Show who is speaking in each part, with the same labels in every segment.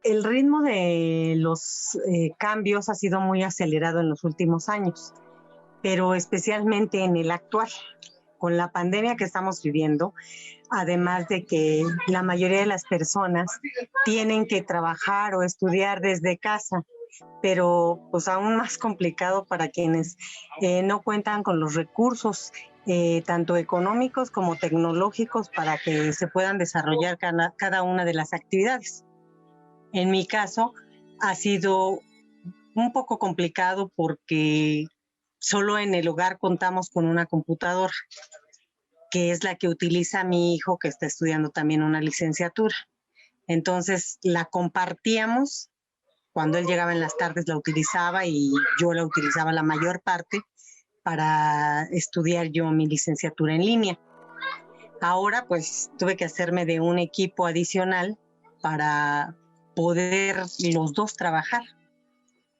Speaker 1: El ritmo de los cambios ha sido muy acelerado en los últimos años, pero especialmente en el actual, con la pandemia que estamos viviendo, además de que la mayoría de las personas tienen que trabajar o estudiar desde casa, pero pues aún más complicado para quienes no cuentan con los recursos tanto económicos como tecnológicos para que se puedan desarrollar cada una de las actividades. En mi caso ha sido un poco complicado porque solo en el hogar contamos con una computadora, que es la que utiliza mi hijo que está estudiando también una licenciatura. Entonces la compartíamos, cuando él llegaba en las tardes la utilizaba y yo la utilizaba la mayor parte para estudiar yo mi licenciatura en línea. Ahora pues tuve que hacerme de un equipo adicional para poder los dos trabajar.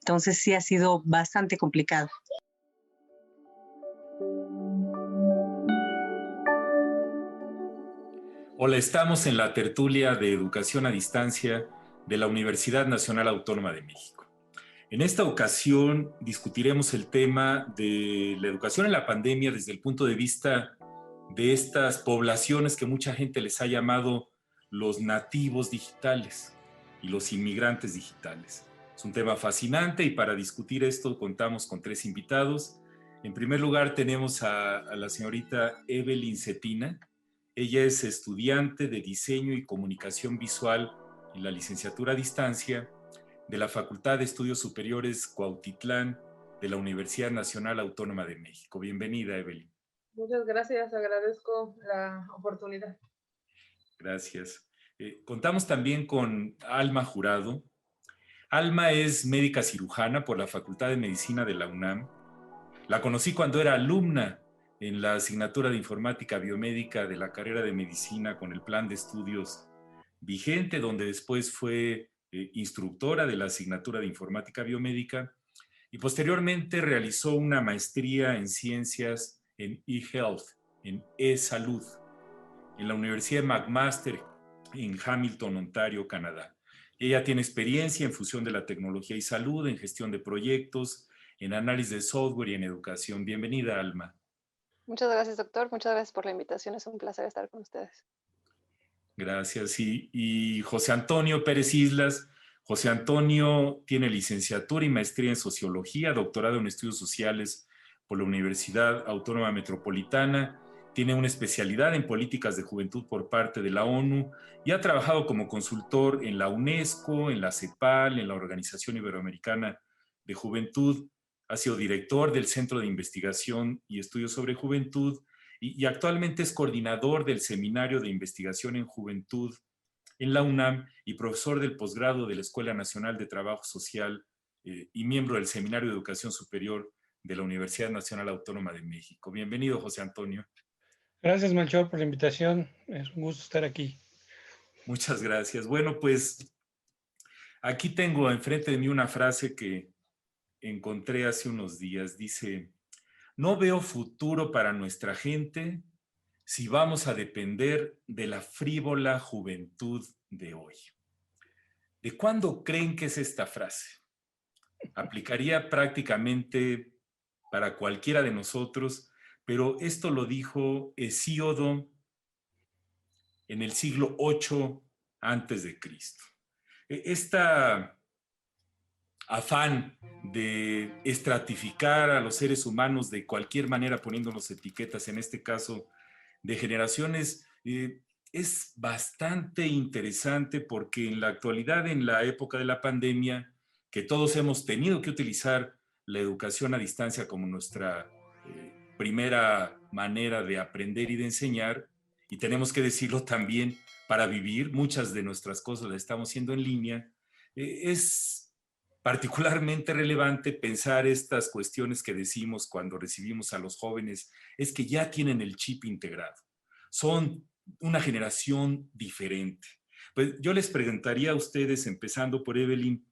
Speaker 1: Entonces sí ha sido bastante complicado.
Speaker 2: Hola, estamos en la tertulia de educación a distancia de la Universidad Nacional Autónoma de México. En esta ocasión discutiremos el tema de la educación en la pandemia desde el punto de vista de estas poblaciones que mucha gente les ha llamado los nativos digitales y los inmigrantes digitales. Es un tema fascinante y para discutir esto contamos con tres invitados. En primer lugar tenemos a la señorita Evelyn Cetina. Ella es estudiante de Diseño y Comunicación Visual en la licenciatura a distancia de la Facultad de Estudios Superiores Cuautitlán de la Universidad Nacional Autónoma de México. Bienvenida, Evelyn.
Speaker 3: Muchas gracias, agradezco la oportunidad.
Speaker 2: Gracias. Contamos también con Alma Jurado. Alma es médica cirujana por la Facultad de Medicina de la UNAM. La conocí cuando era alumna en la asignatura de Informática Biomédica de la carrera de Medicina con el plan de estudios vigente, donde después fue instructora de la asignatura de Informática Biomédica y posteriormente realizó una maestría en ciencias en e-health, en e-salud, en la Universidad McMaster en Hamilton, Ontario, Canadá. Ella tiene experiencia en fusión de la tecnología y salud, en gestión de proyectos, en análisis de software y en educación. Bienvenida, Alma.
Speaker 4: Muchas gracias, doctor. Muchas gracias por la invitación. Es un placer estar con ustedes.
Speaker 2: Gracias. Y José Antonio Pérez Islas. José Antonio tiene licenciatura y maestría en Sociología, doctorado en Estudios Sociales por la Universidad Autónoma Metropolitana. Tiene una especialidad en políticas de juventud por parte de la ONU y ha trabajado como consultor en la UNESCO, en la CEPAL, en la Organización Iberoamericana de Juventud. Ha sido director del Centro de Investigación y Estudios sobre Juventud y actualmente es coordinador del Seminario de Investigación en Juventud en la UNAM y profesor del posgrado de la Escuela Nacional de Trabajo Social y miembro del Seminario de Educación Superior de la Universidad Nacional Autónoma de México. Bienvenido, José Antonio.
Speaker 5: Gracias, Melchor, por la invitación. Es un gusto estar aquí.
Speaker 2: Muchas gracias. Bueno, pues aquí tengo enfrente de mí una frase que encontré hace unos días. Dice: no veo futuro para nuestra gente si vamos a depender de la frívola juventud de hoy. ¿De cuándo creen que es esta frase? Aplicaría prácticamente para cualquiera de nosotros, pero esto lo dijo Hesíodo en el siglo VIII antes de Cristo. Esta afán de estratificar a los seres humanos de cualquier manera poniéndonos etiquetas, en este caso de generaciones, es bastante interesante porque en la actualidad, en la época de la pandemia, que todos hemos tenido que utilizar la educación a distancia como nuestra primera manera de aprender y de enseñar, y tenemos que decirlo también para vivir, muchas de nuestras cosas las estamos haciendo en línea, es particularmente relevante pensar estas cuestiones que decimos cuando recibimos a los jóvenes, es que ya tienen el chip integrado. Son una generación diferente. Pues yo les preguntaría a ustedes, empezando por Evelyn,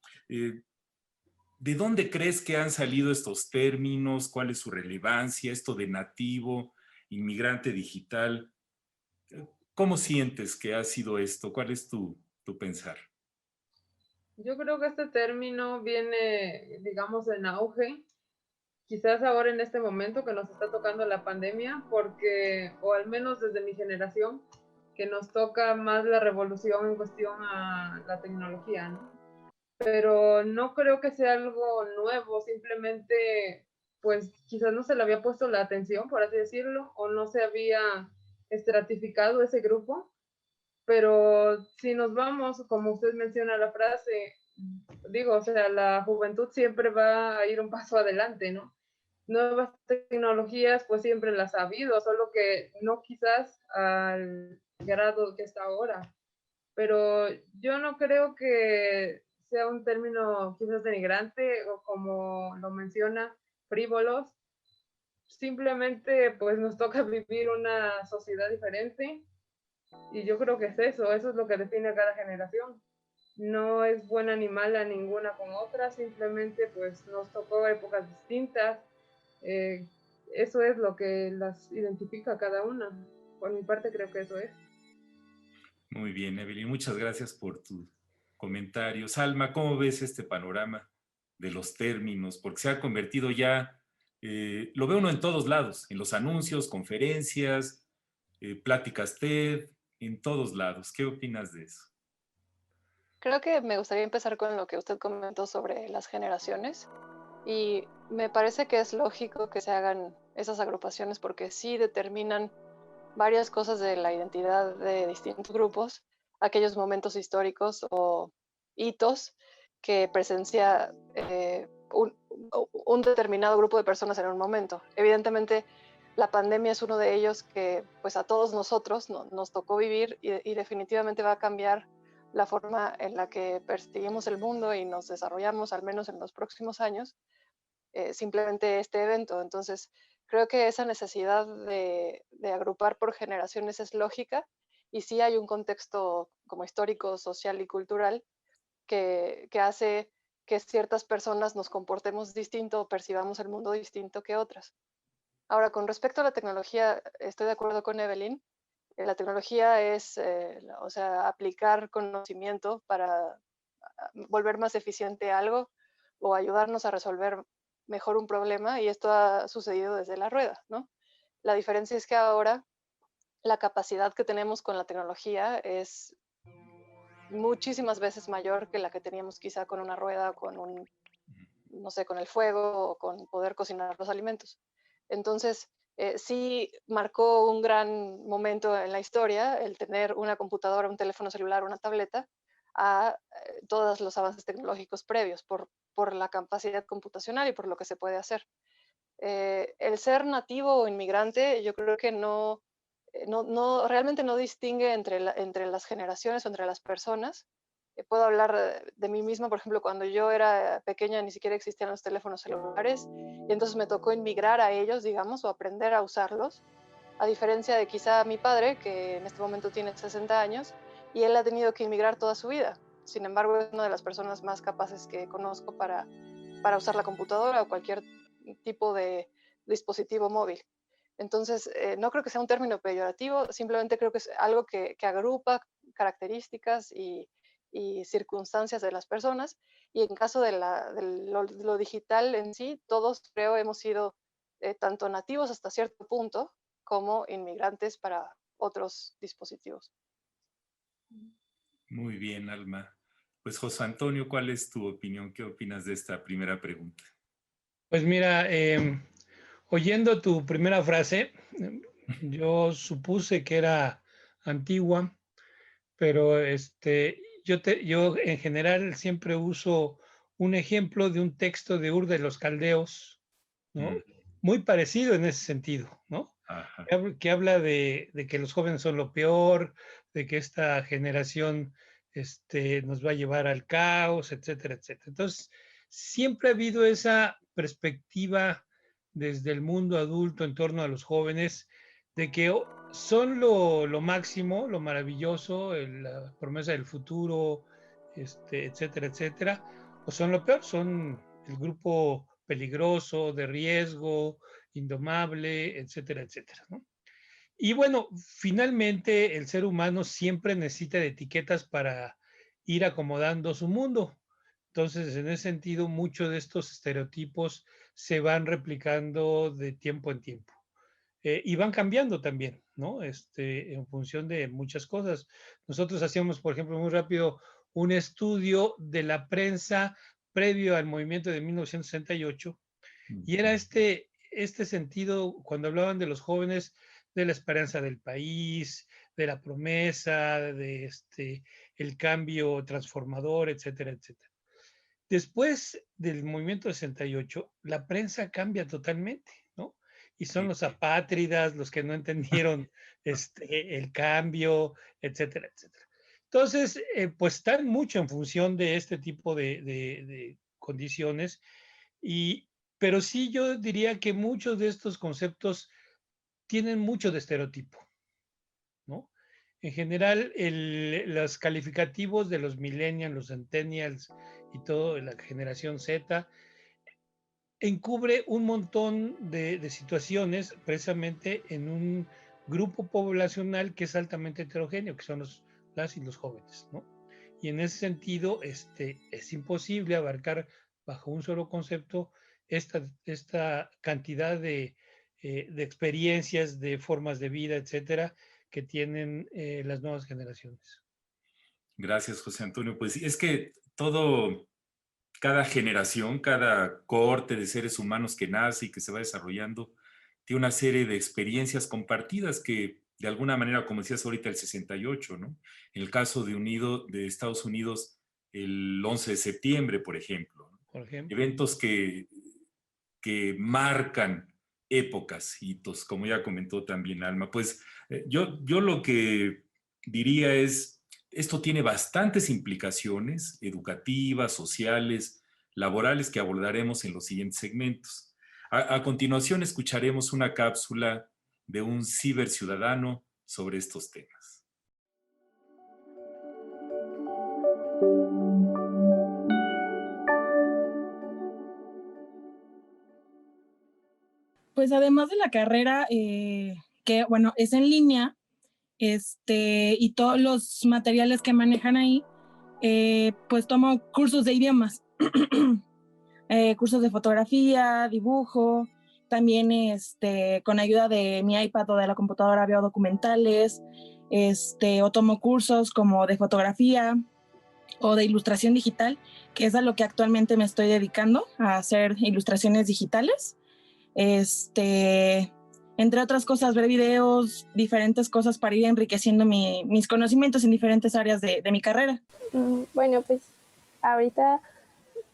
Speaker 2: ¿De dónde crees que han salido estos términos? ¿Cuál es su relevancia? Esto de nativo, inmigrante digital. ¿Cómo sientes que ha sido esto? ¿Cuál es tu pensar?
Speaker 3: Yo creo que este término viene, digamos, en auge, quizás ahora en este momento que nos está tocando la pandemia, porque, o al menos desde mi generación, que nos toca más la revolución en cuestión a la tecnología, ¿no? Pero no creo que sea algo nuevo, simplemente pues quizás no se le había puesto la atención, por así decirlo, o no se había estratificado ese grupo, pero si nos vamos, como usted menciona la frase, digo, o sea, la juventud siempre va a ir un paso adelante, ¿no? Nuevas tecnologías pues siempre las ha habido, solo que no quizás al grado que está ahora, pero yo no creo que sea un término quizás denigrante o como lo menciona, frívolos. Simplemente pues nos toca vivir una sociedad diferente y yo creo que eso es lo que define a cada generación. No es buena ni mala ninguna con otra, simplemente pues nos tocó épocas distintas. eh, Eso es lo que las identifica a cada una. Por mi parte creo que eso es.
Speaker 2: Muy bien, Evelyn. Muchas gracias por tus comentarios. Alma, ¿cómo ves este panorama de los términos? Porque se ha convertido ya, lo ve uno en todos lados, en los anuncios, conferencias, pláticas TED, en todos lados. ¿Qué opinas de eso?
Speaker 4: Creo que me gustaría empezar con lo que usted comentó sobre las generaciones y me parece que es lógico que se hagan esas agrupaciones porque sí determinan varias cosas de la identidad de distintos grupos, aquellos momentos históricos o hitos que presencia un determinado grupo de personas en un momento. Evidentemente, la pandemia es uno de ellos que pues a todos nosotros nos tocó vivir y definitivamente va a cambiar la forma en la que percibimos el mundo y nos desarrollamos, al menos en los próximos años, simplemente este evento. Entonces, creo que esa necesidad de agrupar por generaciones es lógica y sí hay un contexto como histórico, social y cultural que hace que ciertas personas nos comportemos distinto o percibamos el mundo distinto que otras. Ahora, con respecto a la tecnología, estoy de acuerdo con Evelyn. La tecnología es, o sea, aplicar conocimiento para volver más eficiente algo o ayudarnos a resolver mejor un problema y esto ha sucedido desde la rueda, ¿no? La diferencia es que ahora la capacidad que tenemos con la tecnología es muchísimas veces mayor que la que teníamos quizá con una rueda, con un, no sé, con el fuego o con poder cocinar los alimentos. Entonces, sí marcó un gran momento en la historia el tener una computadora, un teléfono celular, una tableta, a todos los avances tecnológicos previos por la capacidad computacional y por lo que se puede hacer. El ser nativo o inmigrante, yo creo que realmente no distingue entre las generaciones o entre las personas. Puedo hablar de mí misma, por ejemplo, cuando yo era pequeña ni siquiera existían los teléfonos celulares y entonces me tocó inmigrar a ellos, digamos, o aprender a usarlos, a diferencia de quizá mi padre, que en este momento tiene 60 años y él ha tenido que inmigrar toda su vida. Sin embargo, es una de las personas más capaces que conozco para usar la computadora o cualquier tipo de dispositivo móvil. Entonces, no creo que sea un término peyorativo, simplemente creo que es algo que agrupa características y circunstancias de las personas. Y en caso de lo digital en sí, todos creo hemos sido tanto nativos hasta cierto punto como inmigrantes para otros dispositivos.
Speaker 2: Muy bien, Alma. Pues José Antonio, ¿cuál es tu opinión? ¿Qué opinas de esta primera pregunta?
Speaker 5: Pues mira, oyendo tu primera frase, yo supuse que era antigua, pero yo en general siempre uso un ejemplo de un texto de Ur de los Caldeos, ¿no?
Speaker 2: Mm,
Speaker 5: Muy parecido en ese sentido, ¿no?
Speaker 2: ajá.
Speaker 5: Que habla de que los jóvenes son lo peor, de que esta generación nos va a llevar al caos, etcétera, etcétera. Entonces, siempre ha habido esa perspectiva desde el mundo adulto en torno a los jóvenes de que son lo máximo, lo maravilloso, la promesa del futuro, etcétera, etcétera, pues son lo peor, son el grupo peligroso, de riesgo, indomable, etcétera, etcétera, ¿no? Y bueno, finalmente el ser humano siempre necesita de etiquetas para ir acomodando su mundo. Entonces, en ese sentido, muchos de estos estereotipos se van replicando de tiempo en tiempo. Y van cambiando también, ¿no? En función de muchas cosas. Nosotros hacíamos, por ejemplo, muy rápido, un estudio de la prensa previo al movimiento de 1968, y era este sentido, cuando hablaban de los jóvenes, de la esperanza del país, de la promesa, de el cambio transformador, etcétera, etcétera. Después del movimiento 68, la prensa cambia totalmente, ¿no? Y son los apátridas, los que no entendieron el cambio, etcétera, etcétera. Entonces, pues están mucho en función de este tipo de condiciones, pero sí yo diría que muchos de estos conceptos tienen mucho de estereotipo, ¿no? En general, los calificativos de los millennials, los centennials y toda la generación Z encubre un montón de situaciones precisamente en un grupo poblacional que es altamente heterogéneo, que son las y los jóvenes, ¿no? Y en ese sentido, es imposible abarcar bajo un solo concepto esta cantidad de experiencias, de formas de vida, etcétera, que tienen las nuevas generaciones.
Speaker 2: Gracias, José Antonio. Pues es que cada generación, cada cohorte de seres humanos que nace y que se va desarrollando, tiene una serie de experiencias compartidas que, de alguna manera, como decías ahorita, el 68, ¿no? En el caso de Estados Unidos, el 11 de septiembre, por ejemplo, ¿no?
Speaker 5: Por ejemplo.
Speaker 2: Eventos que marcan épocas, hitos, como ya comentó también Alma. Pues yo lo que diría es, esto tiene bastantes implicaciones educativas, sociales, laborales que abordaremos en los siguientes segmentos. A continuación escucharemos una cápsula de un ciberciudadano sobre estos temas.
Speaker 6: Pues además de la carrera, que bueno, es en línea, y todos los materiales que manejan ahí, pues tomo cursos de idiomas, cursos de fotografía, dibujo, también con ayuda de mi iPad o de la computadora veo documentales, o tomo cursos como de fotografía o de ilustración digital, que es a lo que actualmente me estoy dedicando, a hacer ilustraciones digitales. Entre otras cosas, ver videos, diferentes cosas para ir enriqueciendo mis conocimientos en diferentes áreas de mi carrera.
Speaker 7: Bueno, pues ahorita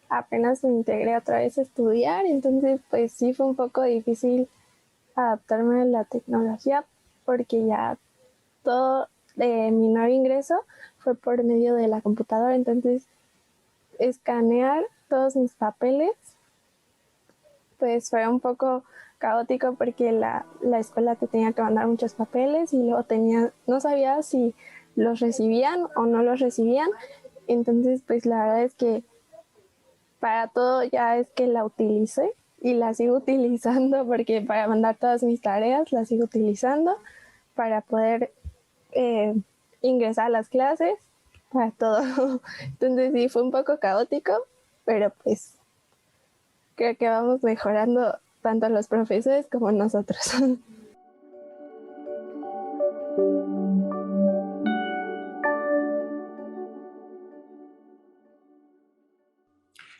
Speaker 7: apenas me integré otra vez a estudiar, entonces pues sí fue un poco difícil adaptarme a la tecnología porque ya todo mi nuevo ingreso fue por medio de la computadora, entonces escanear todos mis papeles pues fue un poco caótico porque la escuela te tenía que mandar muchos papeles y luego no sabía si los recibían o no los recibían, entonces pues la verdad es que para todo ya es que la utilicé y la sigo utilizando porque para mandar todas mis tareas la sigo utilizando para poder ingresar a las clases, para todo. Entonces sí, fue un poco caótico, pero pues creo que vamos mejorando tanto los profesores como nosotros.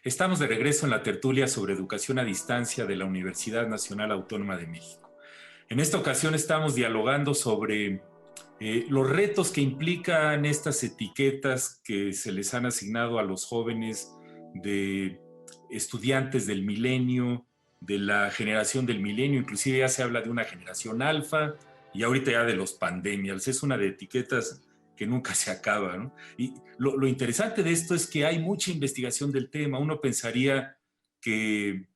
Speaker 2: Estamos de regreso en la tertulia sobre educación a distancia de la Universidad Nacional Autónoma de México. En esta ocasión estamos dialogando sobre los retos que implican estas etiquetas que se les han asignado a los jóvenes de estudiantes del milenio, de la generación del milenio, inclusive ya se habla de una generación alfa y ahorita ya de los pandemials. Es una de etiquetas que nunca se acaba, ¿no? Y lo interesante de esto es que hay mucha investigación del tema. Uno pensaría que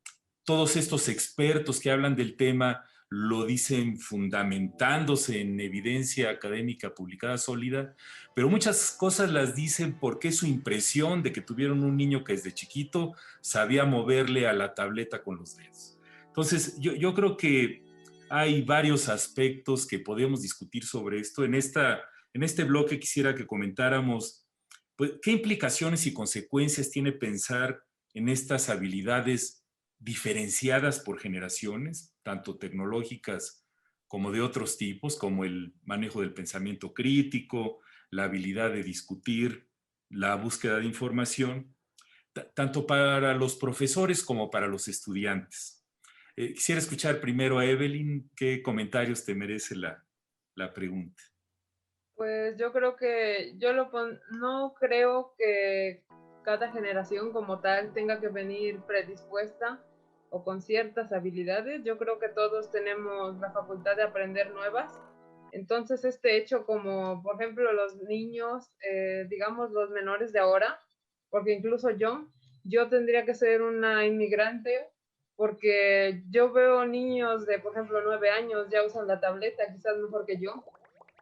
Speaker 2: todos estos expertos que hablan del tema lo dicen fundamentándose en evidencia académica publicada sólida, pero muchas cosas las dicen porque es su impresión de que tuvieron un niño que desde chiquito sabía moverle a la tableta con los dedos. Entonces, yo creo que hay varios aspectos que podemos discutir sobre esto. En este bloque quisiera que comentáramos pues, qué implicaciones y consecuencias tiene pensar en estas habilidades diferenciadas por generaciones, tanto tecnológicas como de otros tipos, como el manejo del pensamiento crítico, la habilidad de discutir, la búsqueda de información, tanto para los profesores como para los estudiantes. Quisiera escuchar primero a Evelyn, ¿qué comentarios te merece la pregunta?
Speaker 3: Pues yo creo que no creo que cada generación como tal tenga que venir predispuesta o con ciertas habilidades. Yo creo que todos tenemos la facultad de aprender nuevas. Entonces este hecho, como por ejemplo los niños, digamos los menores de ahora, porque incluso yo tendría que ser una inmigrante porque yo veo niños de, por ejemplo, 9 años ya usan la tableta, quizás mejor que yo.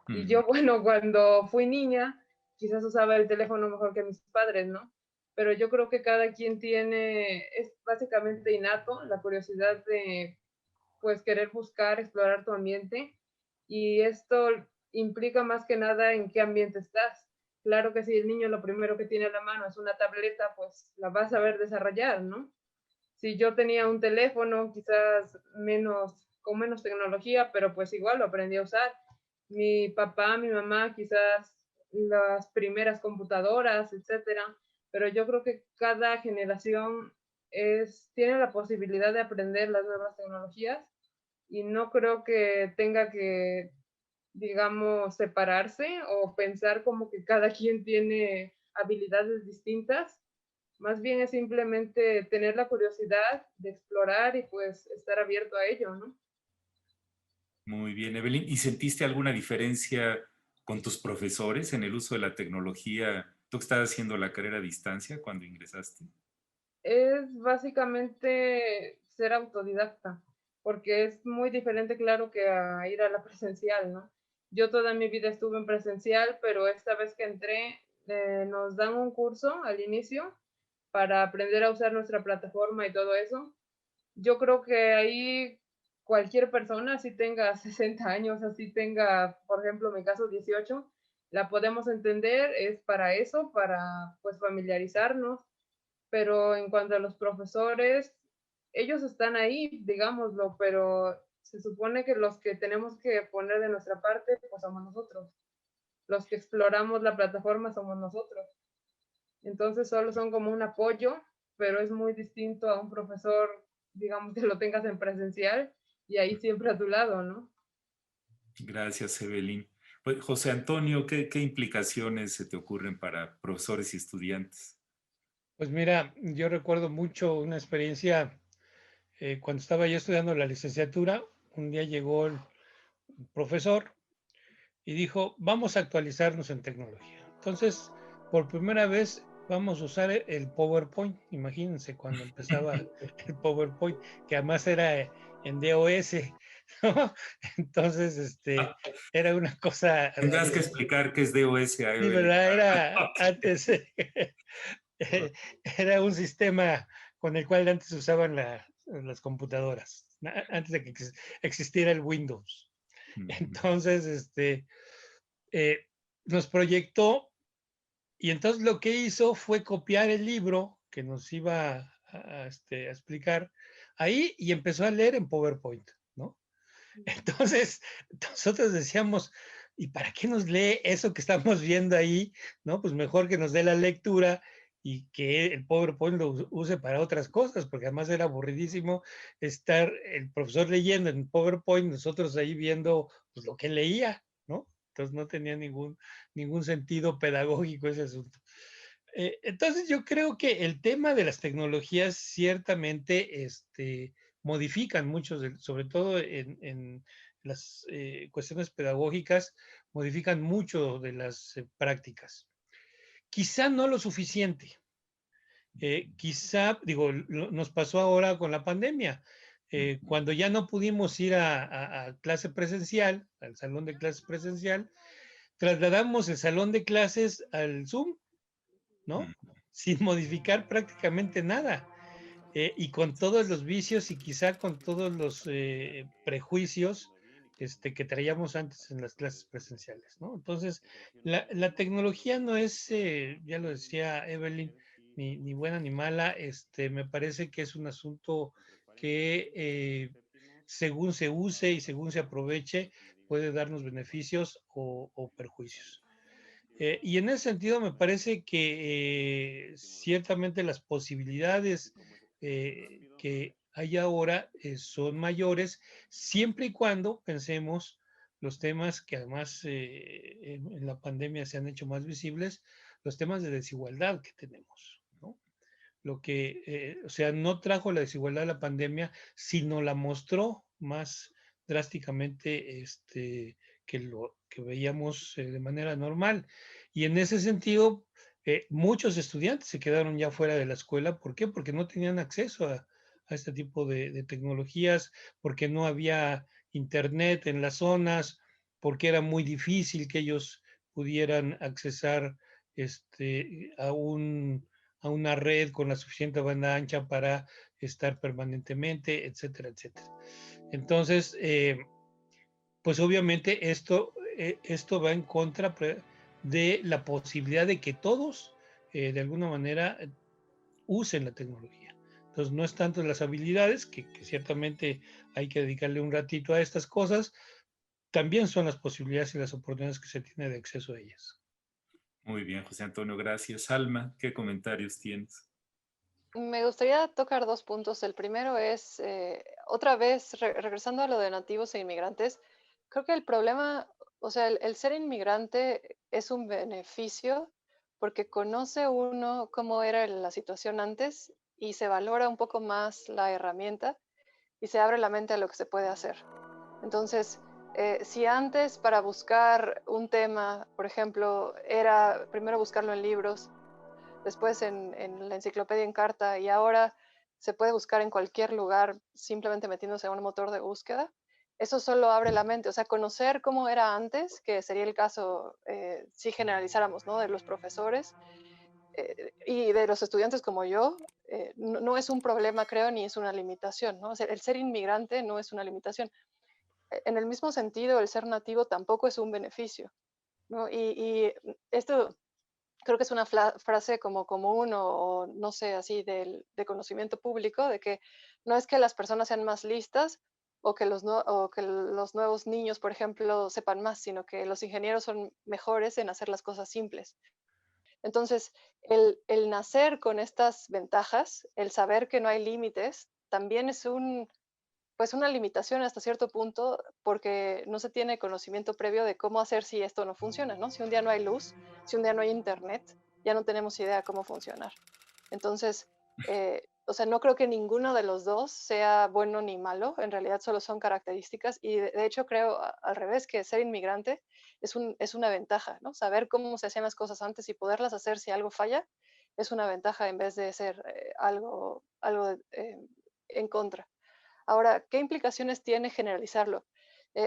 Speaker 3: Y yo, bueno, cuando fui niña, quizás usaba el teléfono mejor que mis padres, ¿no? Pero yo creo que cada quien es básicamente innato la curiosidad de, pues, querer buscar, explorar tu ambiente. Y esto implica más que nada en qué ambiente estás. Claro que si el niño lo primero que tiene a la mano es una tableta, pues la vas a saber desarrollar, ¿no? Si yo tenía un teléfono, quizás con menos tecnología, pero pues igual lo aprendí a usar. Mi papá, mi mamá, quizás las primeras computadoras, etcétera. Pero yo creo que cada generación tiene la posibilidad de aprender las nuevas tecnologías y no creo que tenga que, digamos, separarse o pensar como que cada quien tiene habilidades distintas. Más bien es simplemente tener la curiosidad de explorar y pues estar abierto a ello, ¿no?
Speaker 2: Muy bien, Evelyn. ¿Y sentiste alguna diferencia con tus profesores en el uso de la tecnología? ¿Tú que estabas haciendo la carrera a distancia cuando ingresaste?
Speaker 3: Es básicamente ser autodidacta, porque es muy diferente, claro, que a ir a la presencial, ¿no? Yo toda mi vida estuve en presencial, pero esta vez que entré, nos dan un curso al inicio para aprender a usar nuestra plataforma y todo eso. Yo creo que ahí cualquier persona, así tenga 60 años, así tenga, por ejemplo, en mi caso 18, la podemos entender, es para eso, para pues familiarizarnos, pero en cuanto a los profesores, ellos están ahí, digámoslo, pero se supone que los que tenemos que poner de nuestra parte, pues somos nosotros. Los que exploramos la plataforma somos nosotros. Entonces solo son como un apoyo, pero es muy distinto a un profesor, digamos, que lo tengas en presencial y ahí siempre a tu lado, ¿no?
Speaker 2: Gracias, Evelyn. Pues, José Antonio, ¿qué implicaciones se te ocurren para profesores y estudiantes?
Speaker 5: Pues mira, yo recuerdo mucho una experiencia cuando estaba yo estudiando la licenciatura. Un día llegó el profesor y dijo, vamos a actualizarnos en tecnología. Entonces, por primera vez vamos a usar el PowerPoint. Imagínense cuando empezaba el PowerPoint, que además era en DOS, ¿no? Entonces, era una cosa...
Speaker 2: Tendrás que explicar qué es DOS a
Speaker 5: Sí,
Speaker 2: Evelyn.
Speaker 5: ¿verdad? Era antes, era un sistema con el cual antes usaban las computadoras, antes de que existiera el Windows. Entonces, nos proyectó y entonces lo que hizo fue copiar el libro que nos iba a explicar ahí y empezó a leer en PowerPoint, ¿no? Entonces, nosotros decíamos, ¿y para qué nos lee eso que estamos viendo ahí? ¿No? Pues mejor que nos dé la lectura y que el PowerPoint lo use para otras cosas, porque además era aburridísimo estar el profesor leyendo en PowerPoint, nosotros ahí viendo pues, lo que leía, ¿no? Entonces no tenía ningún sentido pedagógico ese asunto. Entonces yo creo que el tema de las tecnologías ciertamente modifican mucho, sobre todo en las cuestiones pedagógicas, modifican mucho de las prácticas. Quizá no lo suficiente. Quizá, digo, nos pasó ahora con la pandemia. Cuando ya no pudimos ir a clase presencial, al salón de clases presencial, trasladamos el salón de clases al Zoom, ¿no? Sin modificar prácticamente nada. Y con todos los vicios y quizá con todos los prejuicios que traíamos antes en las clases presenciales, ¿no? Entonces, la tecnología no es, ya lo decía Evelyn, ni buena ni mala. Me parece que es un asunto que según se use y según se aproveche, puede darnos beneficios o perjuicios. Y en ese sentido me parece que ciertamente las posibilidades que hay ahora son mayores, siempre y cuando pensemos los temas que además en la pandemia se han hecho más visibles, los temas de desigualdad que tenemos, ¿no? Lo que, o sea, no trajo la desigualdad de la pandemia, sino la mostró más drásticamente que lo que veíamos de manera normal. Y en ese sentido, muchos estudiantes se quedaron ya fuera de la escuela. ¿Por qué? Porque no tenían acceso a este tipo de tecnologías, porque no había internet en las zonas, porque era muy difícil que ellos pudieran accesar a a una red con la suficiente banda ancha para estar permanentemente, etcétera, etcétera. Entonces, pues obviamente esto va en contra de la posibilidad de que todos, de alguna manera, usen la tecnología. Entonces, no es tanto las habilidades, que ciertamente hay que dedicarle un ratito a estas cosas, también son las posibilidades y las oportunidades que se tiene de acceso a ellas.
Speaker 2: Muy bien, José Antonio, gracias. Alma, ¿qué comentarios tienes?
Speaker 4: Me gustaría tocar dos puntos. El primero es, otra vez, regresando a lo de nativos e inmigrantes, creo que el problema, o sea, el ser inmigrante es un beneficio porque conoce uno cómo era la situación antes y se valora un poco más la herramienta y se abre la mente a lo que se puede hacer. Entonces, si antes para buscar un tema, por ejemplo, era primero buscarlo en libros, después en la enciclopedia en carta y ahora se puede buscar en cualquier lugar simplemente metiéndose a un motor de búsqueda. Eso solo abre la mente, o sea, conocer cómo era antes, que sería el caso si generalizáramos, ¿no? De los profesores y de los estudiantes como yo, no es un problema, creo, ni es una limitación, ¿no? O sea, el ser inmigrante no es una limitación. En el mismo sentido, el ser nativo tampoco es un beneficio, ¿no? Y esto creo que es una frase como común o no sé, así de conocimiento público, de que no es que las personas sean más listas o que o que los nuevos niños, por ejemplo, sepan más, sino que los ingenieros son mejores en hacer las cosas simples. Entonces, el nacer con estas ventajas, el saber que no hay límites, también es pues una limitación hasta cierto punto porque no se tiene conocimiento previo de cómo hacer si esto no funciona, ¿no? Si un día no hay luz, si un día no hay internet, ya no tenemos idea cómo funcionar. Entonces, o sea, no creo que ninguno de los dos sea bueno ni malo, en realidad solo son características y de hecho creo al revés que ser inmigrante es una ventaja, ¿no? Saber cómo se hacían las cosas antes y poderlas hacer si algo falla es una ventaja en vez de ser algo en contra. Ahora, ¿qué implicaciones tiene generalizarlo?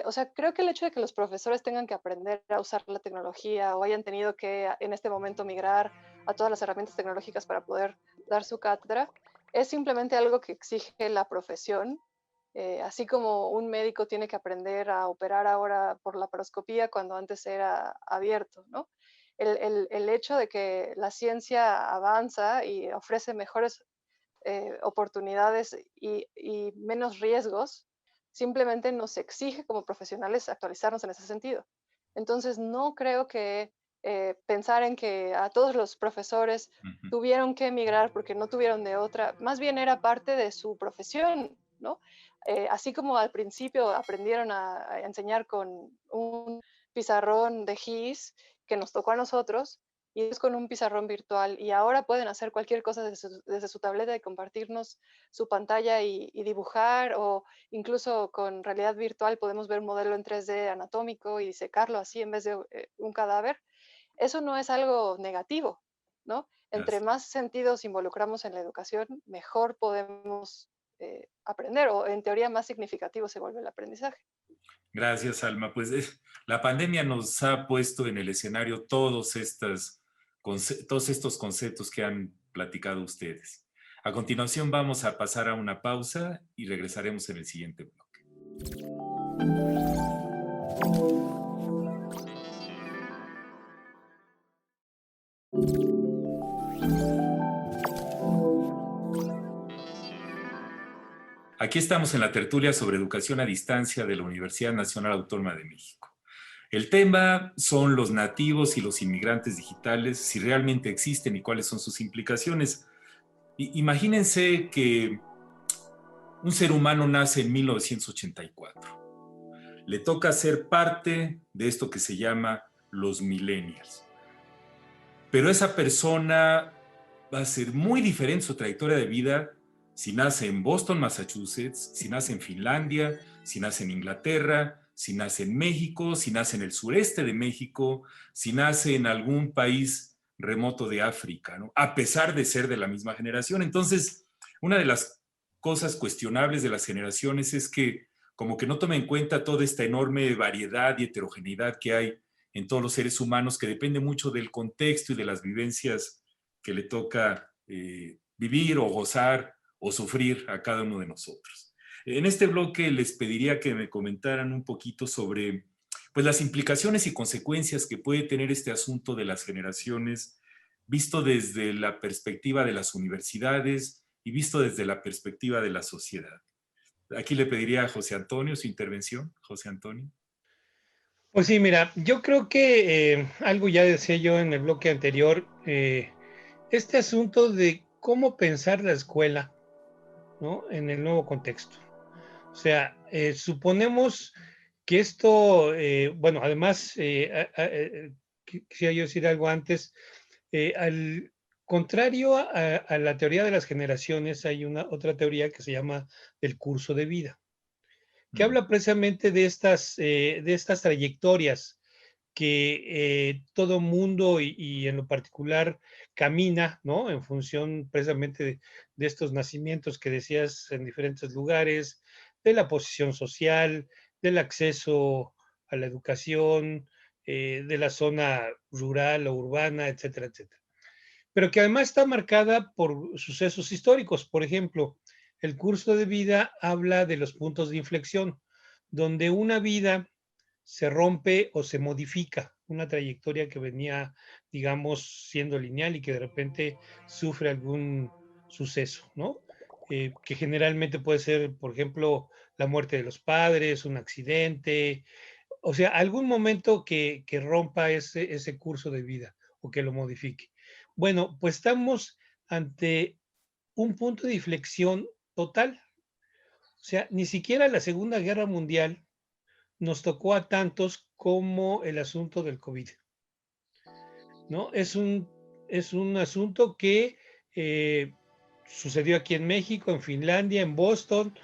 Speaker 4: O sea, creo que el hecho de que los profesores tengan que aprender a usar la tecnología o hayan tenido que en este momento migrar a todas las herramientas tecnológicas para poder dar su cátedra, es simplemente algo que exige la profesión, así como un médico tiene que aprender a operar ahora por laparoscopía cuando antes era abierto, ¿no? El hecho de que la ciencia avanza y ofrece mejores oportunidades y menos riesgos, simplemente nos exige como profesionales actualizarnos en ese sentido. Entonces, no creo que pensar en que a todos los profesores tuvieron que emigrar porque no tuvieron de otra, más bien era parte de su profesión, ¿no? Así como al principio aprendieron a enseñar con un pizarrón de GIS que nos tocó a nosotros, y es con un pizarrón virtual y ahora pueden hacer cualquier cosa desde su tableta y compartirnos su pantalla y dibujar o incluso con realidad virtual podemos ver un modelo en 3D anatómico y disecarlo así en vez de un cadáver. Eso no es algo negativo, ¿no? Entre más sentidos involucramos en la educación, mejor podemos aprender, o en teoría más significativo se vuelve el aprendizaje.
Speaker 2: Gracias, Alma. Pues la pandemia nos ha puesto en el escenario todos estos conceptos que han platicado ustedes. A continuación vamos a pasar a una pausa y regresaremos en el siguiente bloque. Aquí estamos en la tertulia sobre educación a distancia de la Universidad Nacional Autónoma de México. El tema son los nativos y los inmigrantes digitales, si realmente existen y cuáles son sus implicaciones. Imagínense que un ser humano nace en 1984. Le toca ser parte de esto que se llama los millennials. Pero esa persona va a ser muy diferente su trayectoria de vida si nace en Boston, Massachusetts, si nace en Finlandia, si nace en Inglaterra, si nace en México, si nace en el sureste de México, si nace en algún país remoto de África, ¿no? A pesar de ser de la misma generación. Entonces, una de las cosas cuestionables de las generaciones es que como que no toma en cuenta toda esta enorme variedad y heterogeneidad que hay en todos los seres humanos, que depende mucho del contexto y de las vivencias que le toca vivir o gozar o sufrir a cada uno de nosotros. En este bloque les pediría que me comentaran un poquito sobre pues, las implicaciones y consecuencias que puede tener este asunto de las generaciones, visto desde la perspectiva de las universidades y visto desde la perspectiva de la sociedad. Aquí le pediría a José Antonio su intervención. José Antonio.
Speaker 5: Pues sí, mira, yo creo que algo ya decía yo en el bloque anterior, este asunto de cómo pensar la escuela, ¿no? En el nuevo contexto. O sea, suponemos que esto, bueno, además, quisiera yo decir algo antes, al contrario a la teoría de las generaciones, hay otra teoría que se llama el curso de vida, que habla precisamente de estas trayectorias que todo mundo y en lo particular camina, ¿no? En función precisamente de estos nacimientos que decías en diferentes lugares, de la posición social, del acceso a la educación, de la zona rural o urbana, etcétera, etcétera. Pero que además está marcada por sucesos históricos. Por ejemplo, el curso de vida habla de los puntos de inflexión, donde una vida se rompe o se modifica, una trayectoria que venía, digamos, siendo lineal y que de repente sufre algún suceso, ¿no? Que generalmente puede ser, por ejemplo, la muerte de los padres, un accidente, o sea, algún momento que rompa ese curso de vida o que lo modifique. Bueno, pues estamos ante un punto de inflexión total. O sea, ni siquiera la Segunda Guerra Mundial nos tocó a tantos como el asunto del COVID, ¿no? Es un asunto que sucedió aquí en México, en Finlandia, en Boston,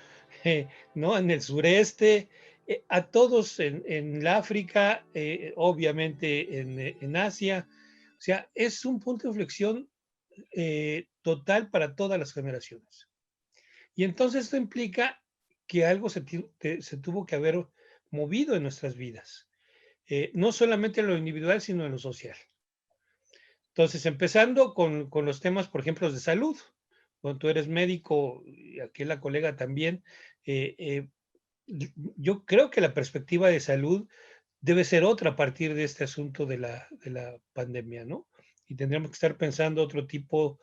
Speaker 5: ¿no? En el sureste, a todos en la África, obviamente en Asia. O sea, es un punto de inflexión total para todas las generaciones. Y entonces esto implica que algo se tuvo que haber movido en nuestras vidas, no solamente en lo individual, sino en lo social. Entonces, empezando con los temas, por ejemplo, de salud. Cuando tú eres médico, y aquí la colega también, yo creo que la perspectiva de salud debe ser otra a partir de este asunto de la pandemia, ¿no? Y tendríamos que estar pensando otro tipo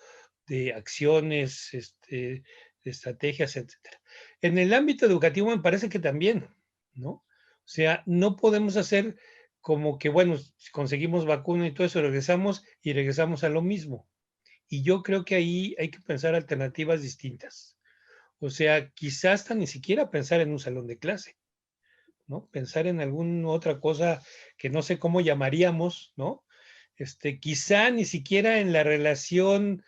Speaker 5: de acciones, de estrategias, etcétera. En el ámbito educativo me parece que también, ¿no? O sea, no podemos hacer como que, bueno, si conseguimos vacuna y todo eso, regresamos a lo mismo. Y yo creo que ahí hay que pensar alternativas distintas. O sea, quizás hasta ni siquiera pensar en un salón de clase, ¿no? Pensar en alguna otra cosa que no sé cómo llamaríamos, ¿no? Quizá ni siquiera en la relación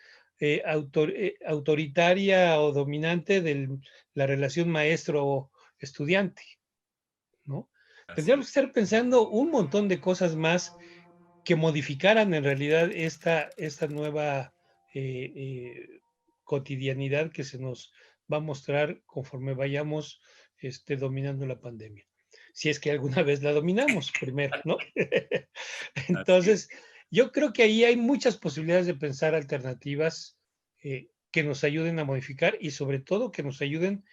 Speaker 5: autoritaria o dominante de la relación maestro-estudiante, ¿no? Tendríamos que estar pensando un montón de cosas más que modificaran en realidad esta nueva cotidianidad que se nos va a mostrar conforme vayamos dominando la pandemia. Si es que alguna vez la dominamos primero, ¿no? Entonces, yo creo que ahí hay muchas posibilidades de pensar alternativas que nos ayuden a modificar y sobre todo que nos ayuden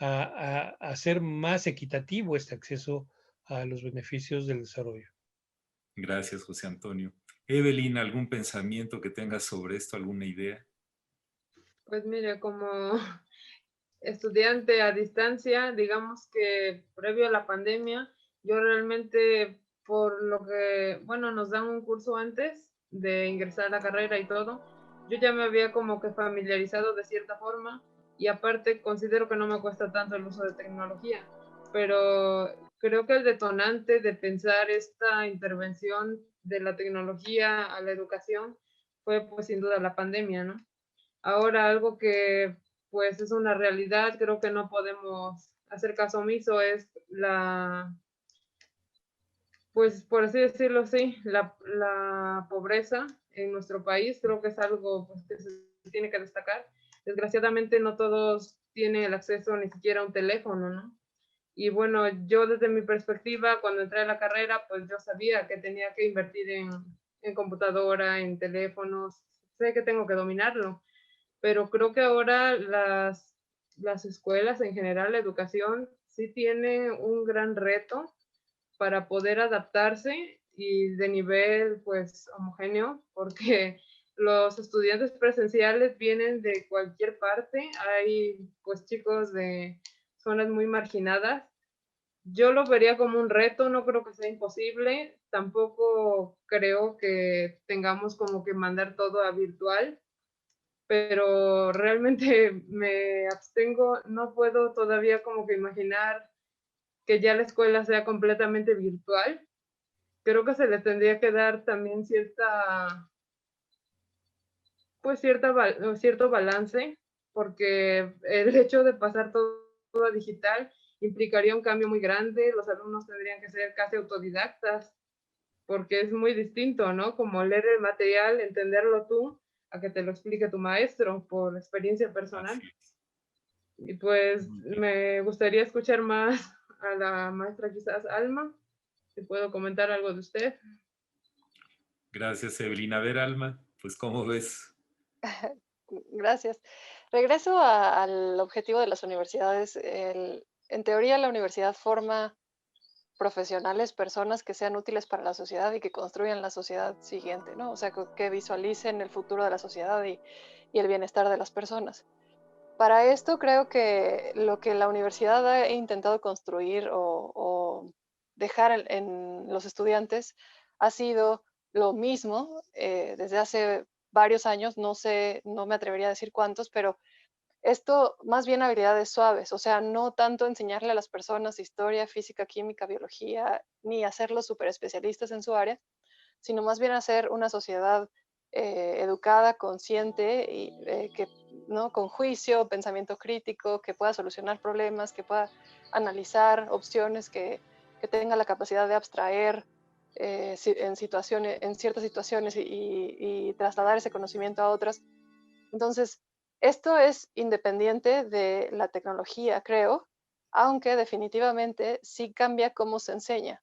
Speaker 5: a hacer más equitativo este acceso a los beneficios del desarrollo.
Speaker 2: Gracias, José Antonio. Evelyn, ¿algún pensamiento que tengas sobre esto, alguna idea?
Speaker 3: Pues mire, como estudiante a distancia, digamos que previo a la pandemia, yo realmente, por lo que, bueno, nos dan un curso antes de ingresar a la carrera y todo, yo ya me había como que familiarizado de cierta forma y aparte considero que no me cuesta tanto el uso de tecnología, pero creo que el detonante de pensar esta intervención de la tecnología a la educación fue pues sin duda la pandemia, ¿no? Ahora algo que pues es una realidad, creo que no podemos hacer caso omiso, es pues por así decirlo, sí, la pobreza en nuestro país, creo que es algo pues, que se tiene que destacar. Desgraciadamente no todos tienen el acceso ni siquiera a un teléfono, ¿no? Y bueno, yo desde mi perspectiva, cuando entré a la carrera, pues yo sabía que tenía que invertir en computadora, en teléfonos, sé que tengo que dominarlo, pero creo que ahora las escuelas en general, la educación, sí tiene un gran reto para poder adaptarse y de nivel pues homogéneo, porque los estudiantes presenciales vienen de cualquier parte, hay pues chicos de zonas muy marginadas. Yo lo vería como un reto, no creo que sea imposible, tampoco creo que tengamos como que mandar todo a virtual, pero realmente me abstengo, no puedo todavía como que imaginar que ya la escuela sea completamente virtual. Creo que se le tendría que dar también cierto balance, porque el hecho de pasar todo a digital implicaría un cambio muy grande, los alumnos tendrían que ser casi autodidactas, porque es muy distinto, ¿no? Como leer el material, entenderlo tú, a que te lo explique tu maestro por experiencia personal. Y pues me gustaría escuchar más a la maestra quizás Alma, si puedo comentar algo de usted.
Speaker 2: Gracias, Evelyn. A ver, Alma, pues ¿cómo ves?
Speaker 4: Gracias. Regreso al objetivo de las universidades. En teoría, la universidad forma profesionales, personas que sean útiles para la sociedad y que construyan la sociedad siguiente, ¿no? O sea, que visualicen el futuro de la sociedad y el bienestar de las personas. Para esto creo que lo que la universidad ha intentado construir o dejar en los estudiantes ha sido lo mismo desde hace varios años, no sé, no me atrevería a decir cuántos, pero esto más bien habilidades suaves, o sea, no tanto enseñarle a las personas historia, física, química, biología, ni hacerlos súper especialistas en su área, sino más bien hacer una sociedad educada, consciente y ¿no? Con juicio, pensamiento crítico, que pueda solucionar problemas, que pueda analizar opciones, que tenga la capacidad de abstraer en ciertas situaciones y trasladar ese conocimiento a otras. Entonces, esto es independiente de la tecnología, creo, aunque definitivamente sí cambia cómo se enseña.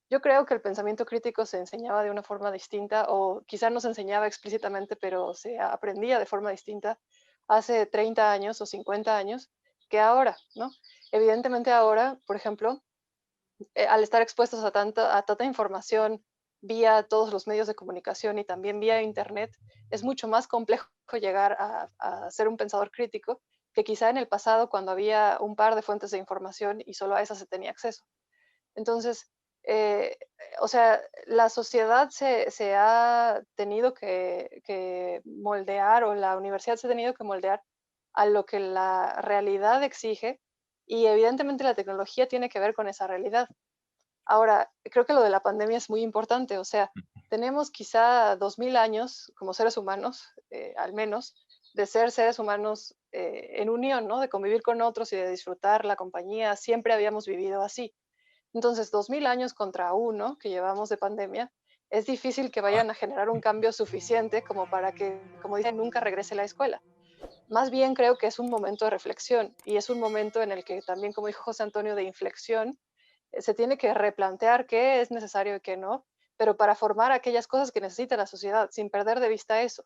Speaker 4: Yo creo que el pensamiento crítico se enseñaba de una forma distinta o quizá no se enseñaba explícitamente, pero se aprendía de forma distinta hace 30 años o 50 años que ahora, ¿no? Evidentemente ahora, por ejemplo, al estar expuestos a tanta información vía todos los medios de comunicación y también vía Internet, es mucho más complejo llegar a ser un pensador crítico que quizá en el pasado cuando había un par de fuentes de información y solo a esas se tenía acceso. Entonces, eh, o sea, la sociedad se ha tenido que moldear o la universidad se ha tenido que moldear a lo que la realidad exige y evidentemente la tecnología tiene que ver con esa realidad. Ahora, creo que lo de la pandemia es muy importante, o sea, tenemos quizá 2000 años como seres humanos, al menos, de ser seres humanos en unión, ¿no? De convivir con otros y de disfrutar la compañía, siempre habíamos vivido así. Entonces, 2000 años contra uno que llevamos de pandemia, es difícil que vayan a generar un cambio suficiente como para que, como dicen, nunca regrese a la escuela. Más bien creo que es un momento de reflexión y es un momento en el que también, como dijo José Antonio, de inflexión, se tiene que replantear qué es necesario y qué no, pero para formar aquellas cosas que necesita la sociedad, sin perder de vista eso.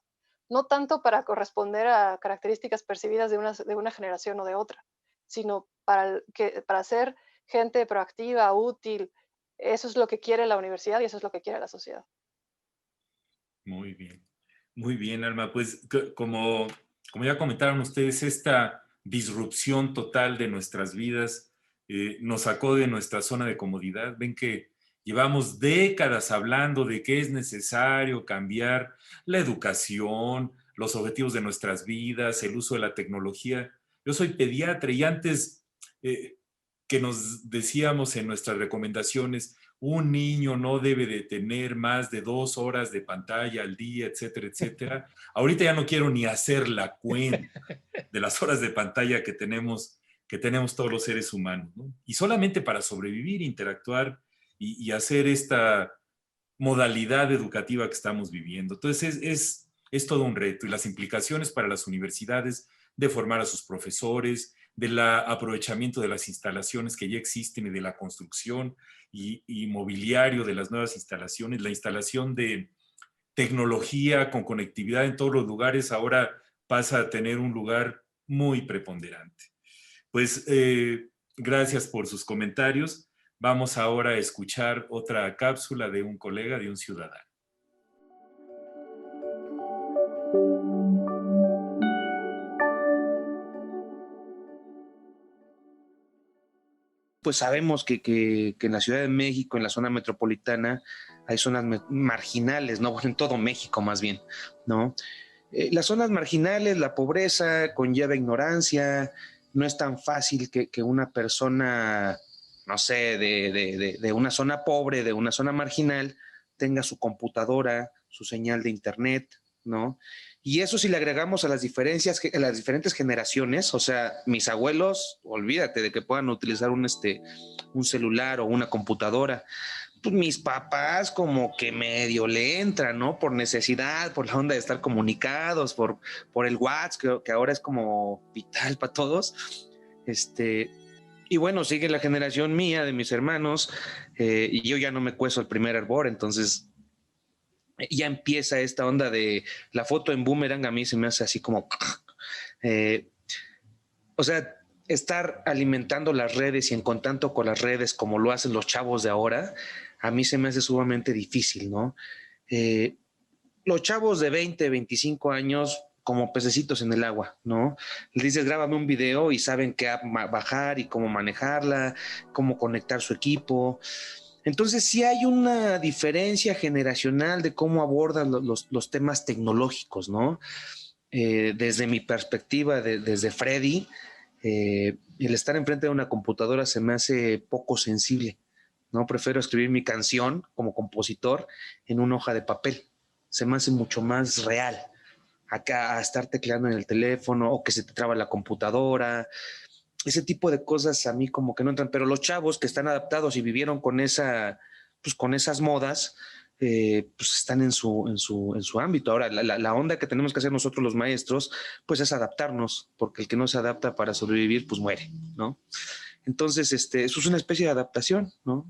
Speaker 4: No tanto para corresponder a características percibidas de una generación o de otra, sino para ser gente proactiva, útil. Eso es lo que quiere la universidad y eso es lo que quiere la sociedad.
Speaker 2: Muy bien. Muy bien, Alma. Pues como ya comentaron ustedes, esta disrupción total de nuestras vidas nos sacó de nuestra zona de comodidad. Ven que llevamos décadas hablando de que es necesario cambiar la educación, los objetivos de nuestras vidas, el uso de la tecnología. Yo soy pediatra y antes que nos decíamos en nuestras recomendaciones, un niño no debe de tener más de 2 horas de pantalla al día, etcétera, etcétera. Ahorita ya no quiero ni hacer la cuenta de las horas de pantalla que tenemos todos los seres humanos, ¿no? Y solamente para sobrevivir, interactuar y hacer esta modalidad educativa que estamos viviendo. Entonces es todo un reto y las implicaciones para las universidades de formar a sus profesores, del aprovechamiento de las instalaciones que ya existen y de la construcción y mobiliario de las nuevas instalaciones, la instalación de tecnología con conectividad en todos los lugares ahora pasa a tener un lugar muy preponderante. Pues gracias por sus comentarios. Vamos ahora a escuchar otra cápsula de un colega, de un ciudadano.
Speaker 8: Pues sabemos que en la Ciudad de México, en la zona metropolitana, hay zonas marginales, ¿no? Bueno, en todo México más bien, ¿no? Las zonas marginales, la pobreza conlleva ignorancia, no es tan fácil que una persona, no sé, de una zona pobre, de una zona marginal, tenga su computadora, su señal de internet, ¿no? Y eso si le agregamos a las diferentes generaciones, o sea, mis abuelos, olvídate de que puedan utilizar un celular o una computadora. Pues mis papás como que medio le entran, ¿no? Por necesidad, por la onda de estar comunicados, por el WhatsApp, que ahora es como vital para todos. Y bueno, sigue la generación mía, de mis hermanos, y yo ya no me cuezo el primer hervor, entonces ya empieza esta onda de la foto en boomerang. A mí se me hace así como o sea, estar alimentando las redes y en contacto con las redes como lo hacen los chavos de ahora, a mí se me hace sumamente difícil, ¿no? Los chavos de 20, 25 años como pececitos en el agua, ¿no? Les dices, grábame un video y saben qué app bajar y cómo manejarla, cómo conectar su equipo. Entonces sí hay una diferencia generacional de cómo abordan los temas tecnológicos, ¿no? Desde mi perspectiva, desde Freddy, el estar enfrente de una computadora se me hace poco sensible, ¿no? Prefiero escribir mi canción como compositor en una hoja de papel. Se me hace mucho más real acá a estar tecleando en el teléfono o que se te traba la computadora. Ese tipo de cosas a mí como que no entran, pero los chavos que están adaptados y vivieron con con esas modas, pues están en su ámbito. Ahora, la onda que tenemos que hacer nosotros los maestros, pues es adaptarnos, porque el que no se adapta para sobrevivir, pues muere, ¿no? Entonces, eso es una especie de adaptación, ¿no?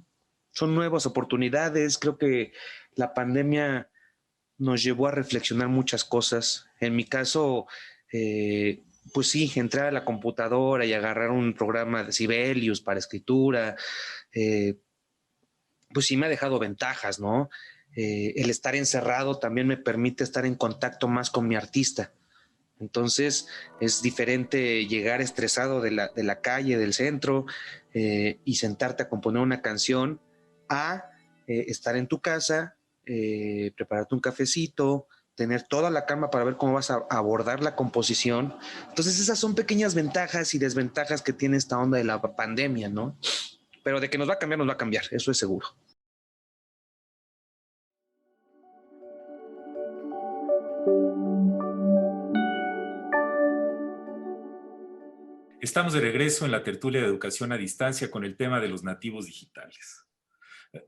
Speaker 8: Son nuevas oportunidades. Creo que la pandemia nos llevó a reflexionar muchas cosas. En mi caso, pues sí, entrar a la computadora y agarrar un programa de Sibelius para escritura, pues sí me ha dejado ventajas, ¿no? El estar encerrado también me permite estar en contacto más con mi artista. Entonces es diferente llegar estresado de la calle, del centro, y sentarte a componer una canción a estar en tu casa, prepararte un cafecito, tener toda la calma para ver cómo vas a abordar la composición. Entonces esas son pequeñas ventajas y desventajas que tiene esta onda de la pandemia, ¿no? Pero de que nos va a cambiar, eso es seguro.
Speaker 2: Estamos de regreso en la tertulia de educación a distancia con el tema de los nativos digitales.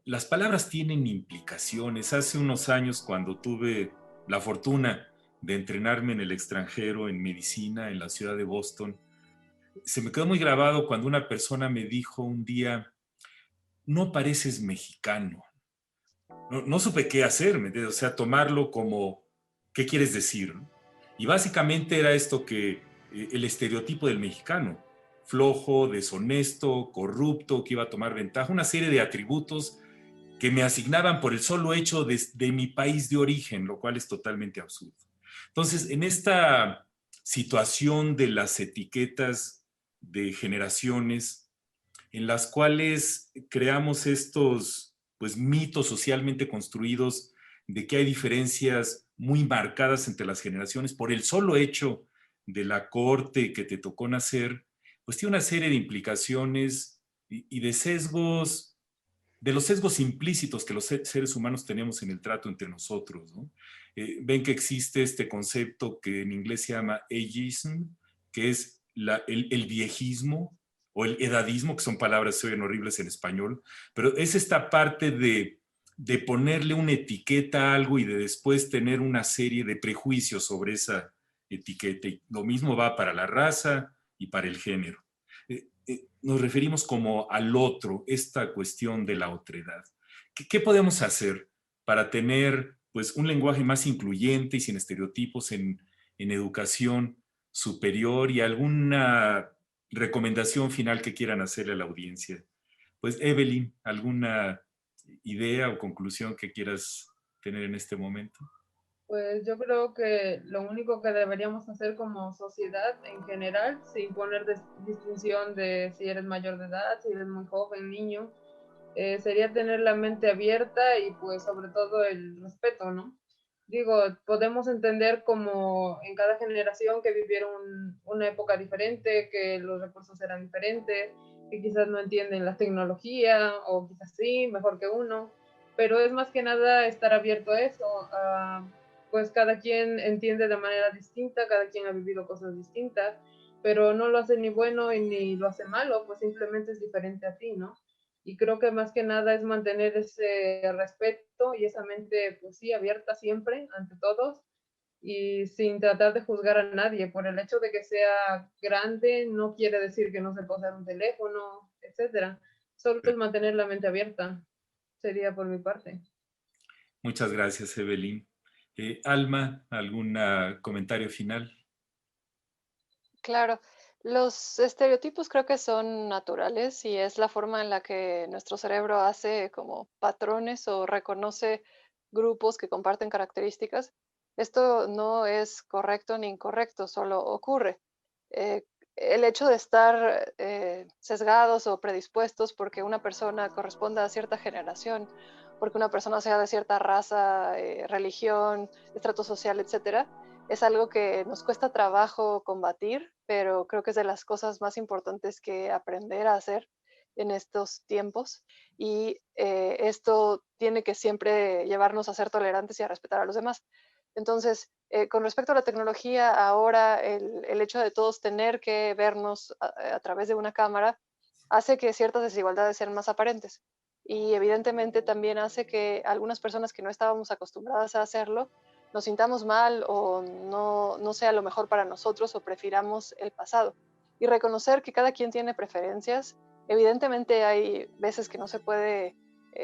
Speaker 2: Las palabras tienen implicaciones. Hace unos años, cuando tuve la fortuna de entrenarme en el extranjero, en medicina, en la ciudad de Boston, se me quedó muy grabado cuando una persona me dijo un día, no pareces mexicano. No supe qué hacer, o sea, tomarlo como, ¿qué quieres decir? Y básicamente era esto que el estereotipo del mexicano, flojo, deshonesto, corrupto, que iba a tomar ventaja, una serie de atributos que me asignaban por el solo hecho de mi país de origen, lo cual es totalmente absurdo. Entonces, en esta situación de las etiquetas de generaciones, en las cuales creamos estos pues, mitos socialmente construidos de que hay diferencias muy marcadas entre las generaciones por el solo hecho de la corte que te tocó nacer, pues tiene una serie de implicaciones y de sesgos, de los sesgos implícitos que los seres humanos tenemos en el trato entre nosotros, ¿no? Ven que existe este concepto que en inglés se llama ageism, que es el viejismo, o el edadismo, que son palabras que se oyen horribles en español, pero es esta parte de ponerle una etiqueta a algo y de después tener una serie de prejuicios sobre esa etiqueta. Y lo mismo va para la raza y para el género. Nos referimos como al otro, esta cuestión de la otredad. ¿Qué podemos hacer para tener pues, un lenguaje más incluyente y sin estereotipos en educación superior y alguna recomendación final que quieran hacerle a la audiencia? Pues Evelyn, ¿alguna idea o conclusión que quieras tener en este momento?
Speaker 3: Pues yo creo que lo único que deberíamos hacer como sociedad en general, sin poner distinción de si eres mayor de edad, si eres muy joven, niño, sería tener la mente abierta y pues sobre todo el respeto, ¿no? Digo, podemos entender como en cada generación que vivieron una época diferente, que los recursos eran diferentes, que quizás no entienden la tecnología o quizás sí, mejor que uno, pero es más que nada estar abierto a eso, pues cada quien entiende de manera distinta, cada quien ha vivido cosas distintas, pero no lo hace ni bueno y ni lo hace malo, pues simplemente es diferente a ti, ¿no? Y creo que más que nada es mantener ese respeto y esa mente, pues sí, abierta siempre ante todos y sin tratar de juzgar a nadie. Por el hecho de que sea grande no quiere decir que no se pueda usar un teléfono, etcétera. Solo es mantener la mente abierta, sería por mi parte.
Speaker 2: Muchas gracias, Evelyn. Alma, ¿algún comentario final?
Speaker 4: Claro, los estereotipos creo que son naturales y es la forma en la que nuestro cerebro hace como patrones o reconoce grupos que comparten características. Esto no es correcto ni incorrecto, solo ocurre. El hecho de estar sesgados o predispuestos porque una persona corresponda a cierta generación, porque una persona sea de cierta raza, religión, estrato social, etcétera, es algo que nos cuesta trabajo combatir, pero creo que es de las cosas más importantes que aprender a hacer en estos tiempos. Y esto tiene que siempre llevarnos a ser tolerantes y a respetar a los demás. Entonces, con respecto a la tecnología, ahora el hecho de todos tener que vernos a través de una cámara hace que ciertas desigualdades sean más aparentes. Y evidentemente también hace que algunas personas que no estábamos acostumbradas a hacerlo, nos sintamos mal o no sea lo mejor para nosotros o prefiramos el pasado. Y reconocer que cada quien tiene preferencias. Evidentemente hay veces que no se puede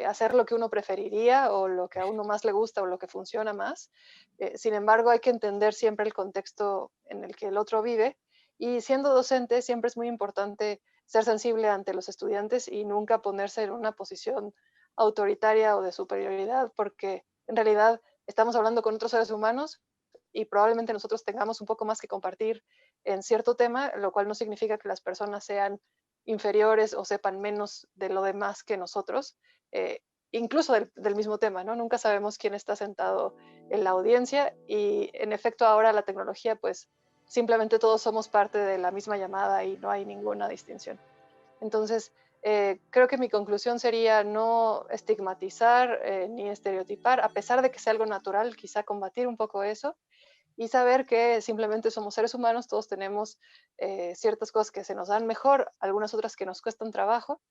Speaker 4: hacer lo que uno preferiría o lo que a uno más le gusta o lo que funciona más. Sin embargo, hay que entender siempre el contexto en el que el otro vive. Y siendo docente, siempre es muy importante ser sensible ante los estudiantes y nunca ponerse en una posición autoritaria o de superioridad, porque en realidad estamos hablando con otros seres humanos y probablemente nosotros tengamos un poco más que compartir en cierto tema, lo cual no significa que las personas sean inferiores o sepan menos de lo demás que nosotros, incluso del mismo tema, ¿no? Nunca sabemos quién está sentado en la audiencia y en efecto ahora la tecnología, pues simplemente todos somos parte de la misma llamada y no hay ninguna distinción. Entonces, creo que mi conclusión sería no estigmatizar ni estereotipar, a pesar de que sea algo natural, quizá combatir un poco eso y saber que simplemente somos seres humanos, todos tenemos ciertas cosas que se nos dan mejor, algunas otras que nos cuestan trabajo,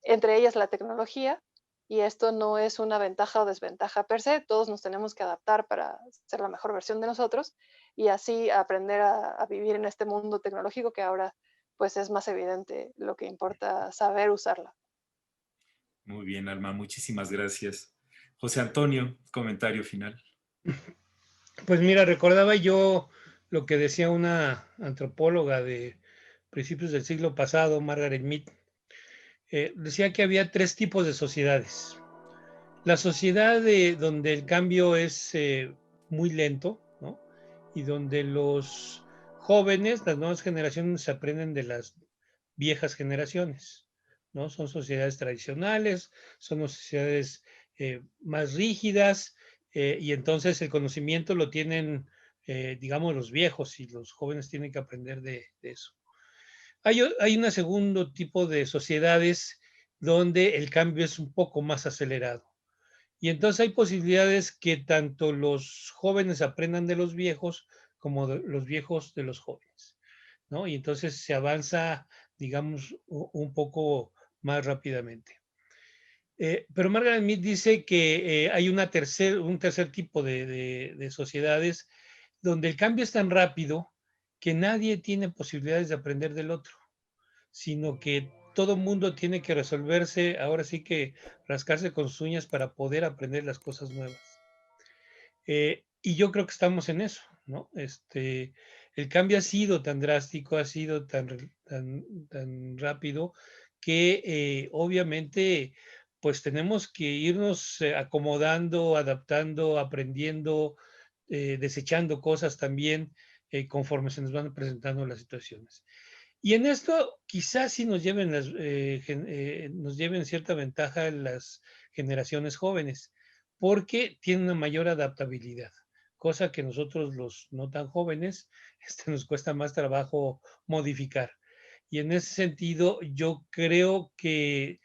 Speaker 4: entre ellas la tecnología, Y esto no es una ventaja o desventaja per se, todos nos tenemos que adaptar para ser la mejor versión de nosotros y así aprender a vivir en este mundo tecnológico que ahora pues es más evidente lo que importa saber usarla.
Speaker 2: Muy bien, Alma, muchísimas gracias. José Antonio, comentario final.
Speaker 5: Pues mira, recordaba yo lo que decía una antropóloga de principios del siglo pasado, Margaret Mead. Decía que había 3 tipos de sociedades. La sociedad donde el cambio es muy lento, ¿no? Y donde los jóvenes, las nuevas generaciones, aprenden de las viejas generaciones, ¿no? Son sociedades tradicionales, son sociedades más rígidas, y entonces el conocimiento lo tienen, digamos, los viejos, y los jóvenes tienen que aprender de eso. Hay un segundo tipo de sociedades donde el cambio es un poco más acelerado. Y entonces hay posibilidades que tanto los jóvenes aprendan de los viejos como los viejos de los jóvenes, ¿no? Y entonces se avanza, digamos, un poco más rápidamente. Pero Margaret Mead dice que hay un tercer tipo de sociedades donde el cambio es tan rápido que nadie tiene posibilidades de aprender del otro, sino que todo mundo tiene que resolverse, ahora sí que rascarse con sus uñas para poder aprender las cosas nuevas. Y yo creo que estamos en eso, ¿no? El cambio ha sido tan drástico, ha sido tan rápido que obviamente pues tenemos que irnos acomodando, adaptando, aprendiendo, desechando cosas también conforme se nos van presentando las situaciones. Y en esto quizás sí nos lleven cierta ventaja las generaciones jóvenes, porque tienen una mayor adaptabilidad, cosa que nosotros los no tan jóvenes nos cuesta más trabajo modificar. Y en ese sentido, yo creo que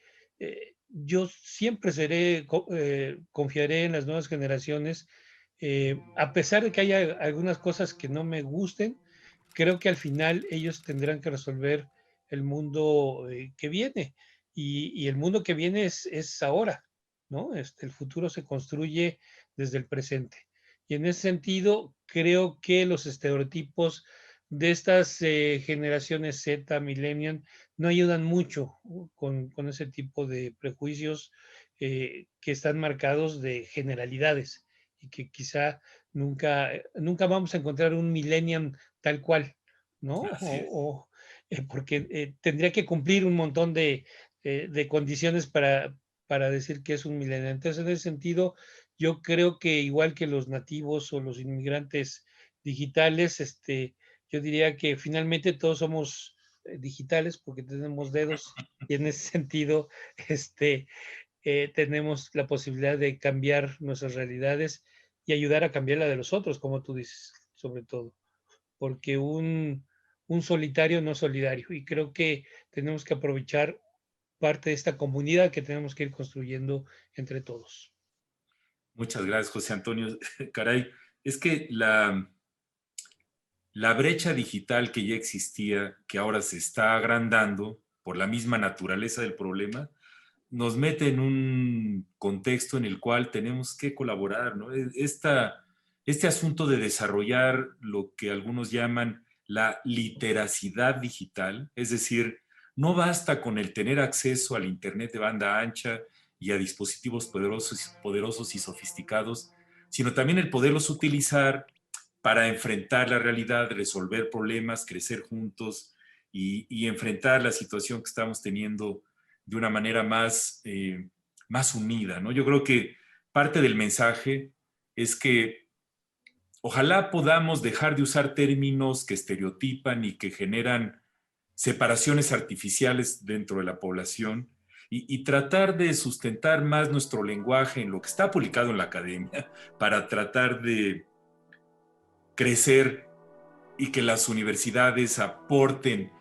Speaker 5: yo siempre confiaré en las nuevas generaciones, a pesar de que haya algunas cosas que no me gusten. Creo que al final ellos tendrán que resolver el mundo que viene, y el mundo que viene es ahora, ¿no? El futuro se construye desde el presente. Y en ese sentido, creo que los estereotipos de estas generaciones Z, Millennial, no ayudan mucho con ese tipo de prejuicios que están marcados de generalidades, y que quizá nunca vamos a encontrar un Millennial tal cual, ¿no? Porque tendría que cumplir un montón de condiciones para decir que es un millennial. Entonces, en ese sentido, yo creo que igual que los nativos o los inmigrantes digitales, yo diría que finalmente todos somos digitales porque tenemos dedos, y en ese sentido, tenemos la posibilidad de cambiar nuestras realidades y ayudar a cambiar la de los otros, como tú dices, sobre todo, porque un solitario no es solidario, y creo que tenemos que aprovechar parte de esta comunidad que tenemos que ir construyendo entre todos.
Speaker 2: Muchas gracias, José Antonio. Caray, es que la brecha digital que ya existía, que ahora se está agrandando por la misma naturaleza del problema, nos mete en un contexto en el cual tenemos que colaborar, ¿no? Este asunto de desarrollar lo que algunos llaman la literacidad digital, es decir, no basta con el tener acceso al Internet de banda ancha y a dispositivos poderosos y sofisticados, sino también el poderlos utilizar para enfrentar la realidad, resolver problemas, crecer juntos y enfrentar la situación que estamos teniendo de una manera más unida, ¿no? Yo creo que parte del mensaje es que ojalá podamos dejar de usar términos que estereotipan y que generan separaciones artificiales dentro de la población, y tratar de sustentar más nuestro lenguaje en lo que está publicado en la academia, para tratar de crecer y que las universidades aporten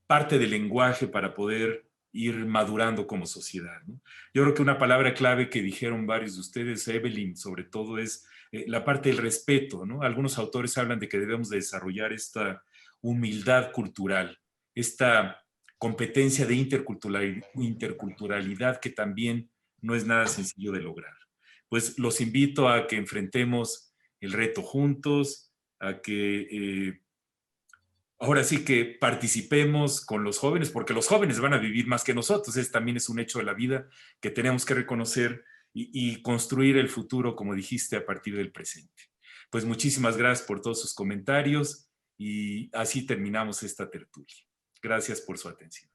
Speaker 2: parte del lenguaje para poder ir madurando como sociedad, ¿no? Yo creo que una palabra clave que dijeron varios de ustedes, Evelyn, sobre todo, es la parte del respeto, ¿no? Algunos autores hablan de que debemos de desarrollar esta humildad cultural, esta competencia de interculturalidad que también no es nada sencillo de lograr. Pues los invito a que enfrentemos el reto juntos, a que ahora sí que participemos con los jóvenes, porque los jóvenes van a vivir más que nosotros. También es un hecho de la vida que tenemos que reconocer y construir el futuro, como dijiste, a partir del presente. Pues muchísimas gracias por todos sus comentarios y así terminamos esta tertulia. Gracias por su atención.